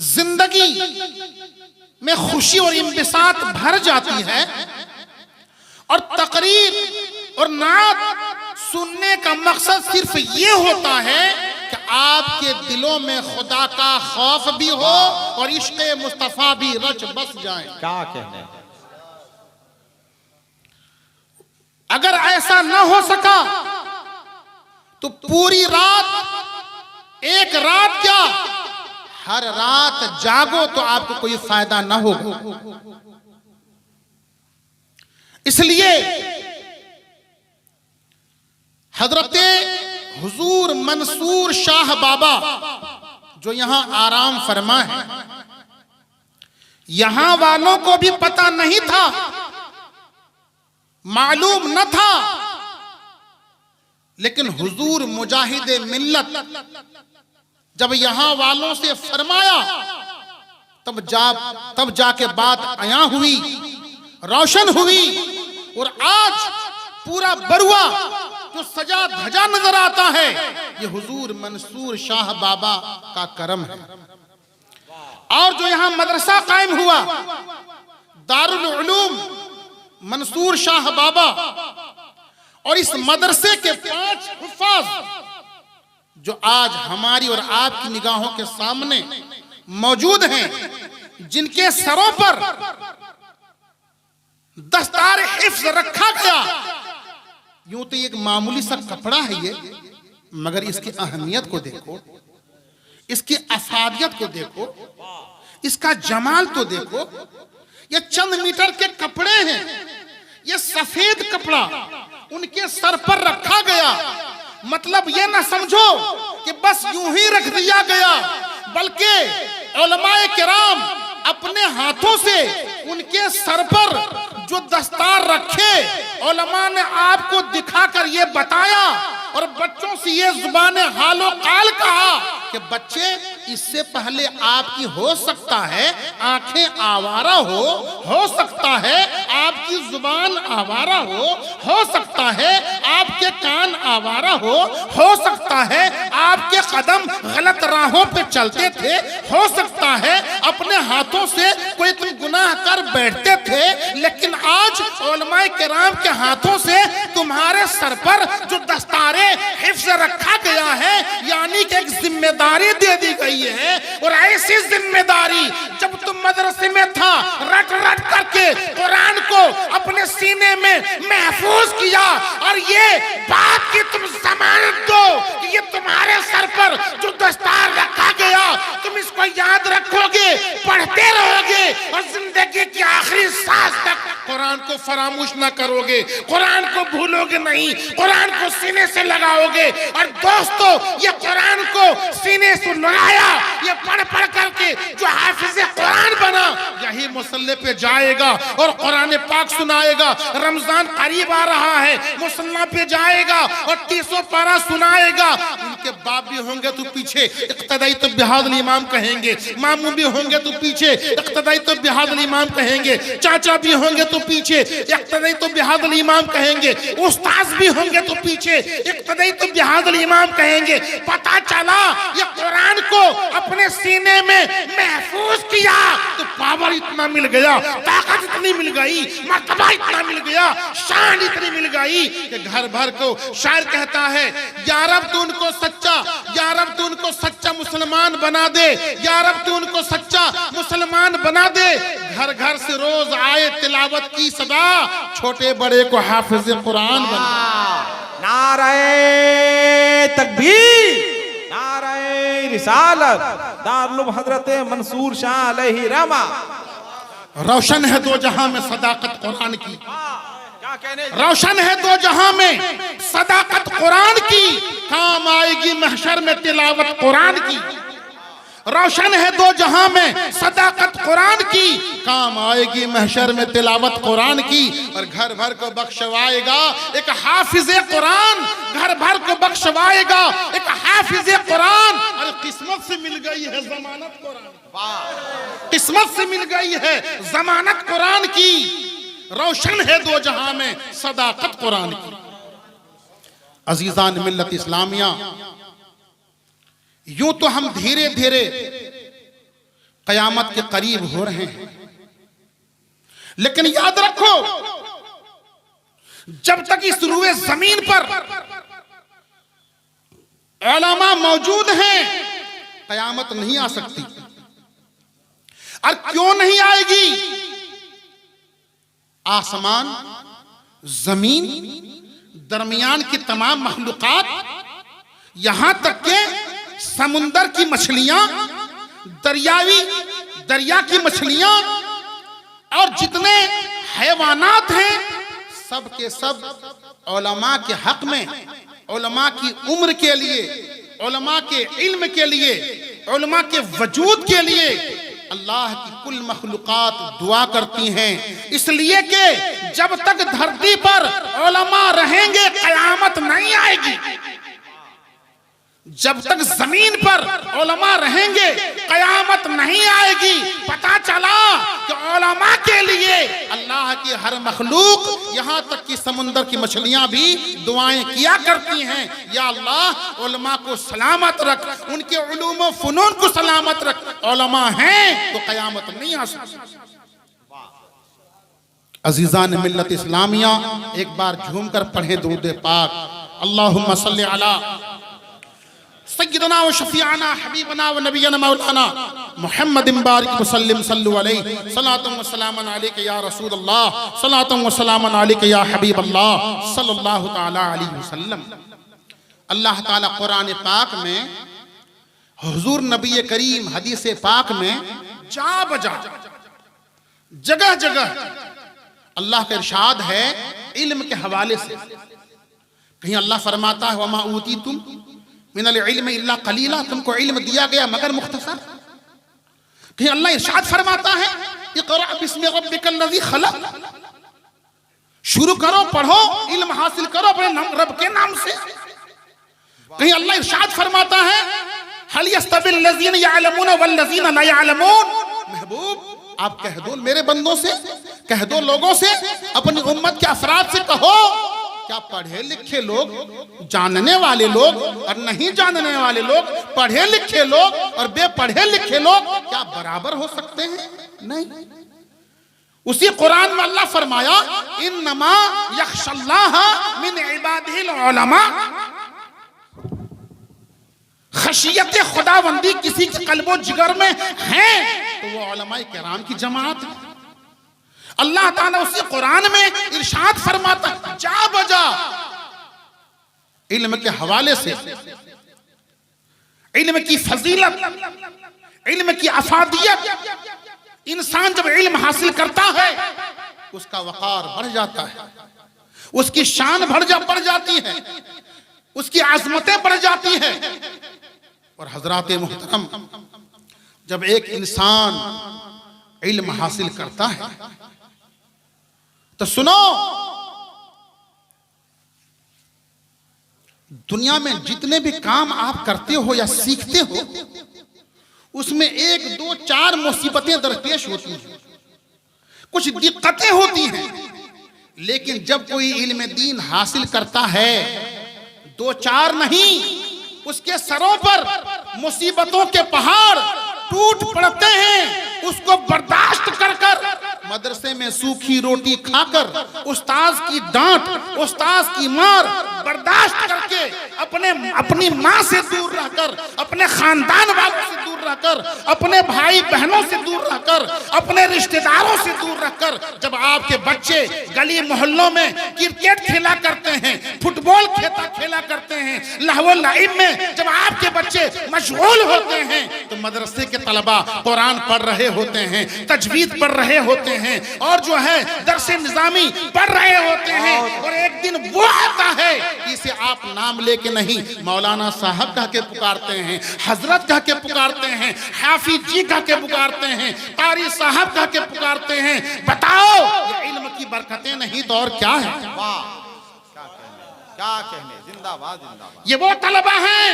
जिंदगी में खुशी और इंबिसात भर जाती है और तकरीर और नात सुनने का मकसद सिर्फ ये होता है कि आपके दिलों में खुदा का खौफ भी हो और इश्क़ मुस्तफा भी रच बस जाए। क्या कहने, अगर ऐसा न हो सका तो पूरी रात, एक रात क्या हर रात जागो तो आपको कोई फायदा ना होगा। इसलिए हजरते हुजूर मंसूर शाह बाबा जो यहां आराम फरमा है, यहां वालों को भी पता नहीं था, मालूम न था, लेकिन हुजूर मुजाहिदे मिल्लत जब यहां वालों से फरमाया तब जाके बात आया हुई, रोशन हुई। और आज पूरा बरुआ जो सजा धजा नजर आता है ये हुजूर मंसूर शाह बाबा का करम है। और जो यहां मदरसा कायम हुआ दारुल उलूम मंसूर शाह बाबा, और इस मदरसे के 5 हुफ़ाज़ जो आज हमारी और आपकी निगाहों के सामने मौजूद हैं, जिनके सरों पर दस्तार हिफ्ज़ रखा गया। यूं तो एक मामूली सा कपड़ा है ये, मगर इसकी अहमियत को देखो, इसकी अफादियत को देखो, इसका जमाल तो देखो। ये चंद मीटर के कपड़े हैं, ये सफेद कपड़ा उनके सर पर रखा गया। मतलब ये ना समझो कि बस यूं ही रख दिया गया, बल्कि उलमाए किराम अपने हाथों से उनके सर पर जो दस्तार रखे, उलमा ने आपको दिखाकर ये बताया और बच्चों से ये जुबाने हालो काल कहा कि बच्चे इससे पहले आपकी हो सकता है आंखें आवारा हो सकता है आपकी जुबान आवारा हो सकता है आपके कान आवारा हो सकता है आपके कदम गलत राहों पे चलते थे, हो सकता है अपने हाथों से कोई तुम गुनाह कर बैठते थे, लेकिन आज उलमाए किराम के हाथों से तुम्हारे सर पर जो दस्तारे हिफ्ज़ रखा गया है, यानी कि एक जिम्मेदारी दे दी गई है। और ऐसी जिम्मेदारी जब तुम मदरसे में था, रट रट करके कुरान को अपने सीने में महफूज किया, और ये बात की तुम जमानत दो कि ये तुम्हारे सर पर जो दस्तार रखा गया तुम इसको याद रखोगे, पढ़ते रहोगे और जिंदगी की आखिरी सांस तक कुरान को फरामोश ना करोगे, कुरान को भूलोगे नहीं, कुरान को सीने से लगाओगे। और दोस्तों, ये कुरान को सीने से लगाया, ये पढ़ पढ़ करके जो हाफिज़े कुरान बना, यही मुसल्ले पे जाएगा और कुरान पाक सुनाएगा। रमजान करीब आ रहा है, मुसल्ला पे जाएगा और 30 पारा सुनाएगा। उनके बाप भी होंगे तो पीछे इक्तदाई तो बिहादुल इमाम कहेंगे, मामू भी होंगे तो पीछे इक्तदाई तो बिहादुल इमाम कहेंगे, चाचा भी होंगे तो पीछे इक्तदाई तो बिहादुल इमाम कहेंगे, उस्ताद भी होंगे तो पीछे इक्तदाई तो बिहादुल इमाम कहेंगे। पता चला ये कुरान को अपने सीने में महफूज किया तो पावर इतना मिल गया, ताकत इतनी मिल गई, मर्तबा इतना मिल गया, शान इतनी मिल गई कि घर भर को शायर कहता है, या रब तू उनको सच्चा, या रब तू उनको सच्चा मुसलमान बना दे, या रब तू उनको सच्चा मुसलमान बना दे। घर घर से रोज आए तिलावत की सदा, छोटे बड़े को हाफिज़ कुरान बना। नारे तकबीर, नारे रिसालत, दारुल हजरत मंसूर शाह अलैहि रहमा। रोशन है दो जहां में सदाकत कुरान की, रोशन है दो जहां में सदाकत कुरान की, काम आएगी महशर में तिलावत कुरान की। रोशन है दो जहां में सदाकत कुरान की, काम आएगी महशर में तिलावत कुरान की। और घर भर को बख्शवाएगा एक हाफिज़े कुरान, घर भर को बख्शवाएगा एक हाफिज़े कुरान। और किस्मत से मिल गई है जमानत कुरान, किस्मत से मिल गई है जमानत कुरान की। रोशन है दो जहां में सदाकत कुरान की। अजीजान मिल्लत इस्लामिया, यूं तो हम धीरे धीरे कयामत के करीब हो रहे हैं। लेकिन याद रखो, जब तक इस रूए जमीन पर उलमा मौजूद हैं, कयामत नहीं आ सकती। और क्यों नहीं आएगी? आसमान, जमीन, दरमियान की तमाम मखलूकात, यहां तक के समुंदर की मछलियां, दरिया की मछलियां और जितने हैवानात हैं, सब के सब उलमा के हक में, उलमा की उम्र के लिए, उलमा के इल्म के लिए, उलमा के वजूद के लिए अल्लाह की कुल मखलूकात दुआ करती हैं। इसलिए कि जब तक धरती पर उलमा रहेंगे कयामत नहीं आएगी। जब तक जमीन पर उलमा रहेंगे कयामत नहीं आएगी। पता चला कि उलमा के लिए अल्लाह की हर मखलूक, यहां तक कि समुंदर की मछलियां भी दुआएं किया करती हैं, या अल्लाह उलमा को सलामत रख, उनके उलूम व फनून को सलामत रख। उलमा हैं तो कयामत नहीं आ सकती। अजीजान मिल्लत इस्लामिया, एक बार झूमकर पढ़े दुरूद पाक। अल्लाहुम्मा सल्ली अला सय्यदना व शफीअना हबीबना व नबियना मौलाना मुहम्मदिन बारिक वसल्लम सल्लु अलैहि सलातन व सलामन अलैका या रसूल अल्लाह सलातन व सलामन अलैका या हबीब अल्लाह सल्लल्लाहु तआला अलैहि वसल्लम। अल्लाह ताला कुरान पाक में, हुजूर नबी करीम हदीस पाक में जा बजा जगह जगह अल्लाह का इरशाद है इल्म के हवाले से। कहीं अल्लाह फरमाता है वमा ऊतीतुम मिनल इल्म इल्ला कलीला, तुमको इल्म दिया गया मगर मुख्तसर। कहीं अल्लाह इरशाद फरमाता है इक़रा बिस्मि रब्बिकल लज़ी खलक़, शुरू करो, पढ़ो, इल्म हासिल करो अपने रब के नाम से। कहीं अल्लाह इरशाद फरमाता है हल यस्तविल लज़ीना यअलमून वल लज़ीना ला यअलमून। महबूब आप कह दो मेरे बंदों से, कह दो लोगों से, अपनी उम्मत के अफराद से कहो, क्या पढ़े लिखे लोग, जानने वाले लोग और नहीं जानने वाले लोग, पढ़े लिखे लोग और बेपढ़े लिखे लोग क्या बराबर हो सकते हैं? नहीं। उसी कुरान में अल्लाह फरमाया इन्नमा यख्शल्लाह मिन इबादिहिल उलमा। खशियत खुदाबंदी किसी के कल्बो जिगर में है तो वो उलमाए किराम की जमात है। अल्लाह ताला उसी कुरान में इरशाद फरमाता जा बजा इल्म के हवाले से, इल्म की फजीलत, इल्म की अफादियत। इंसान जब इल्म हासिल करता है उसका वकार बढ़ जाता है, उसकी शान बढ़ जाती है, उसकी आजमतें बढ़ जाती है। और हजरात मुहतरम, जब एक इंसान इल्म हासिल करता है तो सुनो, दुनिया में जितने भी काम आप करते हो या सीखते हो उसमें एक दो चार मुसीबतें दरपेश होती हैं, कुछ दिक्कतें होती हैं। लेकिन जब कोई इल्म दीन हासिल करता है, दो चार नहीं, उसके सरों पर मुसीबतों के पहाड़ टूट पड़ते हैं। उसको बर्दाश्त कर मदरसे में सूखी रोटी खाकर, उस्ताद की डांट, उस्ताद की मार बर्दाश्त करके, अपनी माँ से दूर रहकर, अपने खानदान वालों से दूर रहकर, अपने भाई बहनों से दूर रहकर, अपने रिश्तेदारों से दूर रहकर, जब आपके बच्चे गली मोहल्लों में क्रिकेट खेला करते हैं, फुटबॉल खेला करते हैं, लहवो लाइब में जब आपके बच्चे मशगूल होते हैं तो मदरसे के तलबा कुरान पढ़ रहे होते हैं, तजवीद पढ़ रहे होते हैं और जो है दरसे निजामी पढ़ रहे होते हैं। और एक दिन वो आता है इसे आप नाम लेके नहीं, मौलाना साहब कह के पुकारते हैं, हजरत कह के पुकारते हैं, हाफिज जी कह के पुकारते हैं, कारी साहब कह के पुकारते हैं। बताओ ये इल्म की बरकतें नहीं तो और क्या है? क्या कहने, जिंदाबाद जिंदाबाद। ये वो तलबा हैं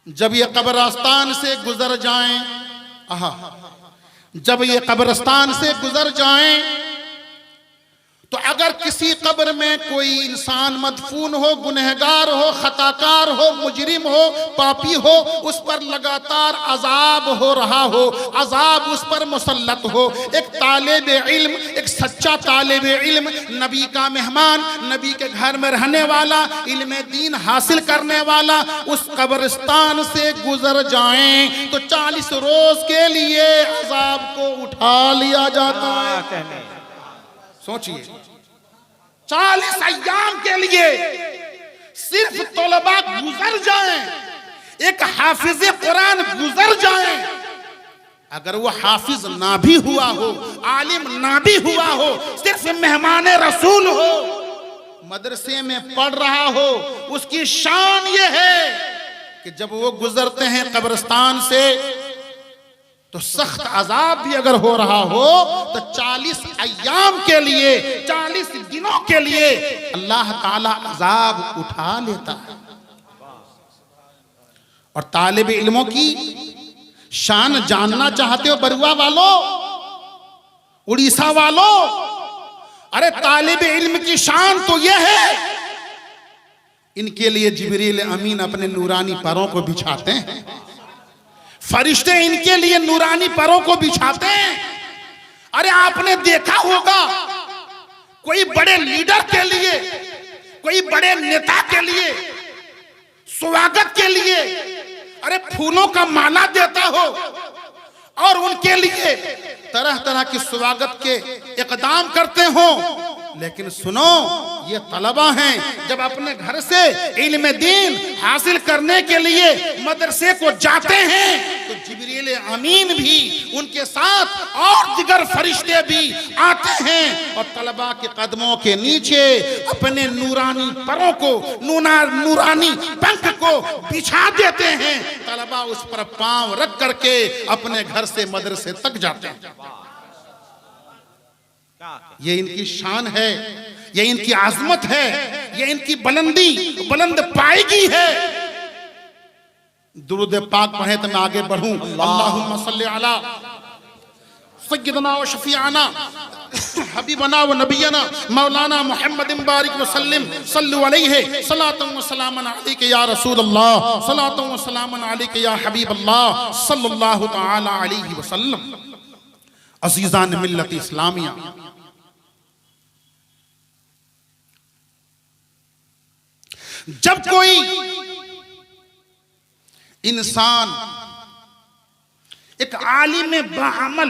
जब ये कब्रिस्तान से गुजर जाएं, जब ये कब्रिस्तान से गुजर जाएं तो अगर किसी कब्र में कोई इंसान मदफून हो, गुनहगार हो, खताकार हो, मुजरिम हो, पापी हो, उस पर लगातार अजाब हो रहा हो, अजाब उस पर मुसल्लत हो, एक तालिब इल्म, एक सच्चा तालिब इल्म, नबी का मेहमान, नबी के घर में रहने वाला, इल्म दीन हासिल करने वाला उस कब्रिस्तान से गुजर जाएं तो 40 रोज के लिए अजाब को उठा लिया जाता है। सोचिए, 40 अय्याम के लिए सिर्फ तलबा गुजर जाएं, एक हाफिज कुरान गुजर जाएं, अगर वो हाफिज ना भी हुआ हो, आलिम ना भी हुआ हो, सिर्फ मेहमान रसूल हो, मदरसे में पढ़ रहा हो, उसकी शान ये है कि जब वो गुजरते हैं कब्रिस्तान से तो सख्त अजाब भी अगर हो रहा हो तो 40 अय्याम के लिए, 40 दिनों के लिए अल्लाह ताला अजाब उठा लेता है। और तालिब इल्मों की शान जानना चाहते हो बरुआ वालों, उड़ीसा वालों? अरे तालिब इल्म की शान तो यह है, इनके लिए जिब्रील अमीन अपने नूरानी परों को बिछाते हैं, फरिश्ते इनके लिए नूरानी परों को बिछाते हैं। अरे आपने देखा होगा कोई बड़े लीडर के लिए, कोई बड़े नेता के लिए स्वागत के लिए अरे फूलों का माला देता हो और उनके लिए तरह तरह के स्वागत के इकदाम करते हो, लेकिन सुनो, ये तलबा हैं, जब अपने घर से इल्म दीन हासिल करने के लिए मदरसे को जाते हैं तो जिब्रील अमीन भी उनके साथ और दिगर फरिश्ते भी आते हैं और तलबा के कदमों के नीचे अपने नूरानी परों को, नूरानी पंख को बिछा देते हैं। तलबा उस पर पांव रख करके अपने घर से मदरसे तक जाते हैं। ये इनकी शान है, ये इनकी आजमत है, ये इनकी बुलंदी, बुलंद पाएगी है। दुरूद पाक पढ़े तो मैं आगे बढ़ूं। अल्लाहुम्मा सल्ली अला सय्यदना व शफीअना हबीबना व नबियना मौलाना मुहम्मदिन बारिक व सल्लिम सल्लु अलैहि सलातन व सलामन अलैका या रसूल अल्लाह, सलातन व सलामन अलैका या हबीब अल्लाह सल्लल्लाहु तआला अलैहि वसल्लम। अजीजान मिल्लत इस्लामिया, जब कोई इंसान एक आलिम बाअमल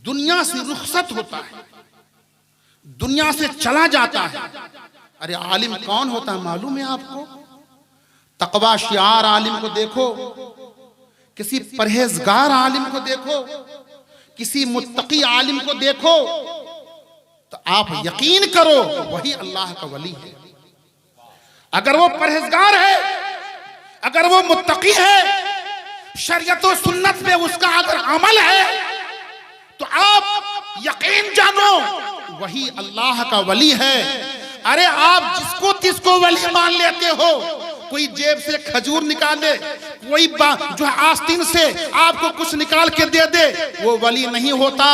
दुनिया से रुखसत होता है, दुनिया से चला जाता है। अरे आलिम कौन होता है मालूम है आपको? तकवा शियार आलिम को देखो, किसी परहेजगार आलिम को देखो, किसी मुत्तकी आलिम को देखो तो आप यकीन करो वही अल्लाह का वली है। अगर वो परहेजगार है, अगर वो मुत्तकी है, शरीयत और सुन्नत पे उसका अगर अमल है तो आप यकीन जानो वही अल्लाह का वली है। अरे आप जिसको तिसको वली मान लेते हो, कोई जेब से खजूर निकाले, कोई जो आस्तीन से आपको कुछ निकाल के दे दे, वो वली नहीं होता।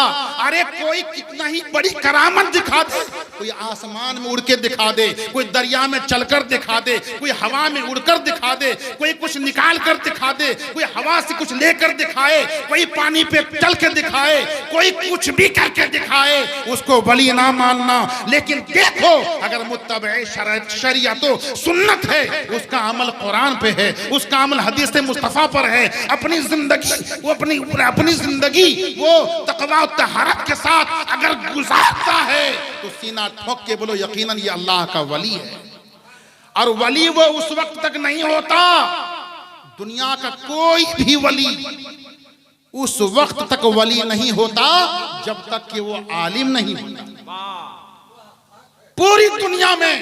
अरे कोई कितना ही बड़ी करामत दिखा दे, कोई आसमान में उड़ के दिखा दे, कोई दरिया में चलकर दिखा दे, कोई हवा में उड़कर दिखा दे, कोई कुछ निकाल कर दिखा दे, कोई हवा से कुछ लेकर दिखाए, कोई पानी पे चल के दिखाए, कोई कुछ भी करके दिखाए, उसको वली ना मानना। लेकिन देखो अगर मुत्तबे शरीयत सुन्नत है, उसका अमल कुरान पे है, उसका अमल हदीस मुस्तफा पर है, अपनी जिंदगी वो अपनी जिंदगी वो तकवा और तहारत के साथ अगर गुजारता है तो सीना ठोक के बोलो यकीनन ये अल्लाह का वली है। और वली वो उस वक्त तक नहीं होता, दुनिया का कोई भी वली उस वक्त तक वली नहीं होता जब तक कि वो आलिम नहीं होता। पूरी दुनिया में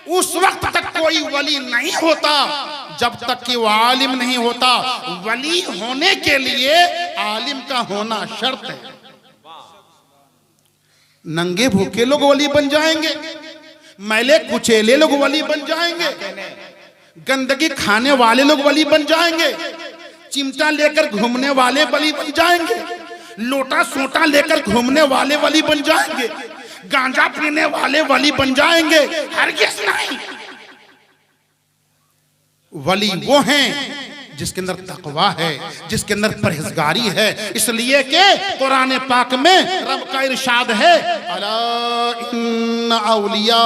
उस वक्त तक कोई वली नहीं होता जब तक कि वो आलिम नहीं होता। वली होने के लिए आलिम का होना शर्त है। नंगे भूखे लोग वली बन जाएंगे, मैले कुचेले लोग वली बन जाएंगे, गंदगी खाने वाले लोग वली बन जाएंगे, चिमटा लेकर घूमने वाले वली बन जाएंगे, लोटा सोटा लेकर घूमने वाले वली बन जाएंगे, गांजा पीने वाले वली बन जाएंगे, हरगिज़ नहीं। वली वो हैं जिसके अंदर तकवा है, जिसके अंदर परहेजगारी है। इसलिए कि कुरान पाक में रब का इरशाद है, अला इन्ना औलिया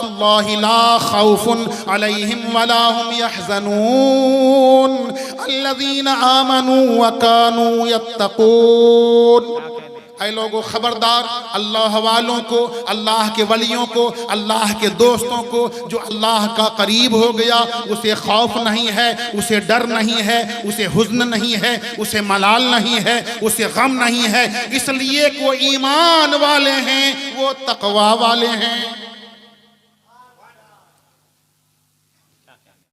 अल्लाहि ला खौफुन अलैहिम वला हुम यहज़नून अल्लज़ीना आमनू व कानू यत्तकून। ऐ लोगों खबरदार, अल्लाह वालों को, अल्लाह के वलियों को, अल्लाह के दोस्तों को, जो अल्लाह का करीब हो गया, उसे खौफ नहीं है, उसे डर नहीं है, उसे हुज़्न नहीं है, उसे मलाल नहीं है, उसे गम नहीं है। इसलिए वो ईमान वाले हैं, वो तकवा वाले हैं।